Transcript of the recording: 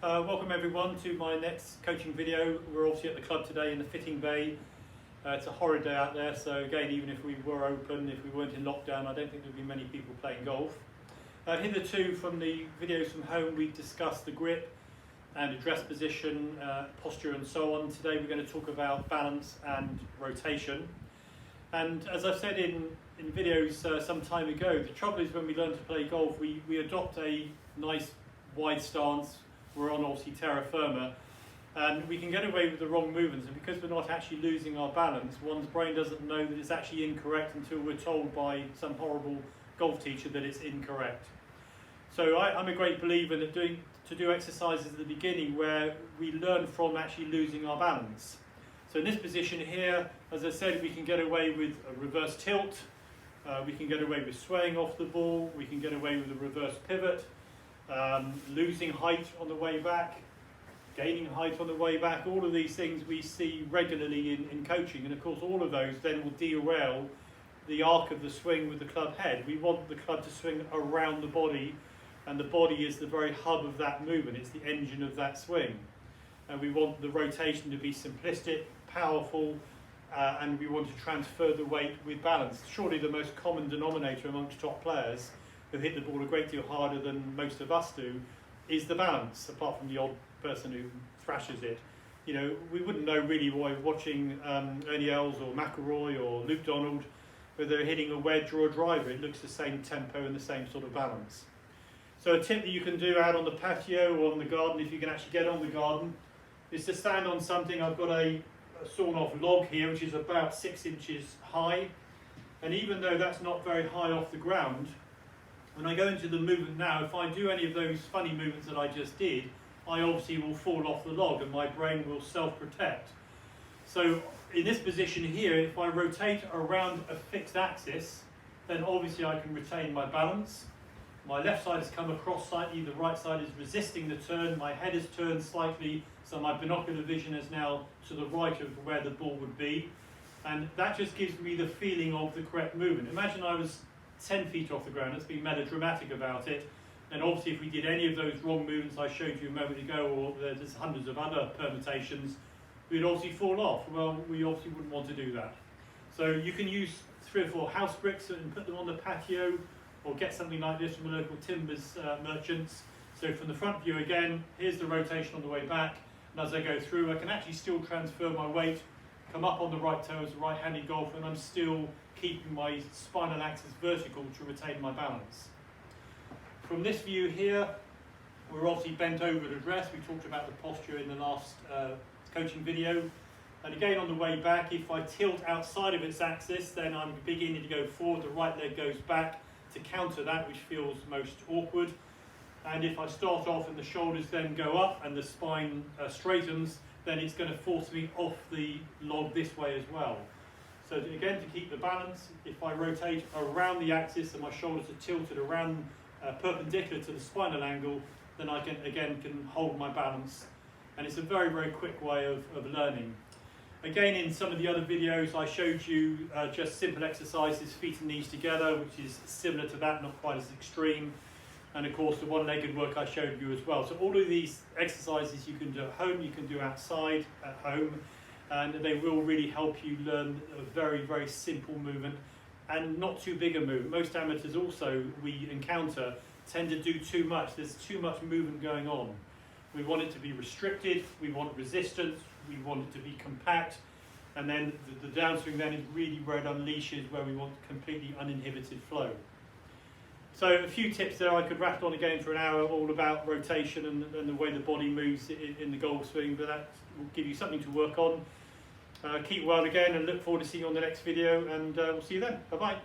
Welcome everyone to my next coaching video. We're obviously at the club today in the fitting bay. It's a horrid day out there, so again, even if we were open, if we weren't in lockdown, I don't think there'd be many people playing golf. Hitherto from the videos from home, we've discussed the grip and address position, posture and so on. Today we're going to talk about balance and rotation. And as I've said in videos some time ago, the trouble is when we learn to play golf, we adopt a nice wide stance. We're on obviously terra firma, and we can get away with the wrong movements, and because we're not actually losing our balance, one's brain doesn't know that it's actually incorrect until we're told by some horrible golf teacher that it's incorrect. So I'm a great believer that to do exercises at the beginning where we learn from actually losing our balance. So in this position here, as I said, we can get away with a reverse tilt, we can get away with swaying off the ball, we can get away with a reverse pivot, losing height on the way back, gaining height on the way back. All of these things we see regularly in coaching, and of course all of those then will derail the arc of the swing with the club head. We want the club to swing around the body, and the body is the very hub of that movement, it's the engine of that swing. And we want the rotation to be simplistic, powerful, and we want to transfer the weight with balance. Surely the most common denominator amongst top players who hit the ball a great deal harder than most of us do is the balance, apart from the odd person who thrashes it. You know, we wouldn't know really why watching Ernie Els or McIlroy or Luke Donald, whether they're hitting a wedge or a driver, it looks the same tempo and the same sort of balance. So a tip that you can do out on the patio or on the garden, if you can actually get on the garden, is to stand on something. I've got a sawn off log here, which is about 6 inches high. And even though that's not very high off the ground, when I go into the movement now, if I do any of those funny movements that I just did, I obviously will fall off the log and my brain will self-protect. So in this position here, if I rotate around a fixed axis, then obviously I can retain my balance. My left side has come across slightly, the right side is resisting the turn, my head is turned slightly, so my binocular vision is now to the right of where the ball would be. And that just gives me the feeling of the correct movement. Imagine I was 10 feet off the ground, let's be melodramatic about it, and obviously if we did any of those wrong movements I showed you a moment ago, or there's hundreds of other permutations, we'd obviously fall off. Well, we obviously wouldn't want to do that. So you can use 3 or 4 house bricks and put them on the patio, or get something like this from a local timbers merchants. So from the front view again, here's the rotation on the way back, and as I go through I can actually still transfer my weight, come up on the right toe as a right-handed golfer, and I'm still keeping my spinal axis vertical to retain my balance. From this view here, we're obviously bent over to dress. We talked about the posture in the last coaching video. And again on the way back, if I tilt outside of its axis, then I'm beginning to go forward, the right leg goes back to counter that, which feels most awkward. And if I start off and the shoulders then go up and the spine straightens, then it's going to force me off the log this way as well. So again, to keep the balance, if I rotate around the axis and my shoulders are tilted around perpendicular to the spinal angle, then I can hold my balance. And it's a very, very quick way of learning. Again, in some of the other videos, I showed you just simple exercises, feet and knees together, which is similar to that, not quite as extreme. And of course, the one-legged work I showed you as well. So all of these exercises you can do at home, you can do outside at home, and they will really help you learn a very, very simple movement and not too big a movement. Most amateurs also we encounter tend to do too much. There's too much movement going on. We want it to be restricted, we want resistance, we want it to be compact, and then the downswing then is really where it unleashes, where we want completely uninhibited flow. So a few tips there. I could rattle on again for an hour all about rotation and the way the body moves in the golf swing, but that will give you something to work on. Keep well again, and look forward to seeing you on the next video, and we'll see you then. Bye-bye.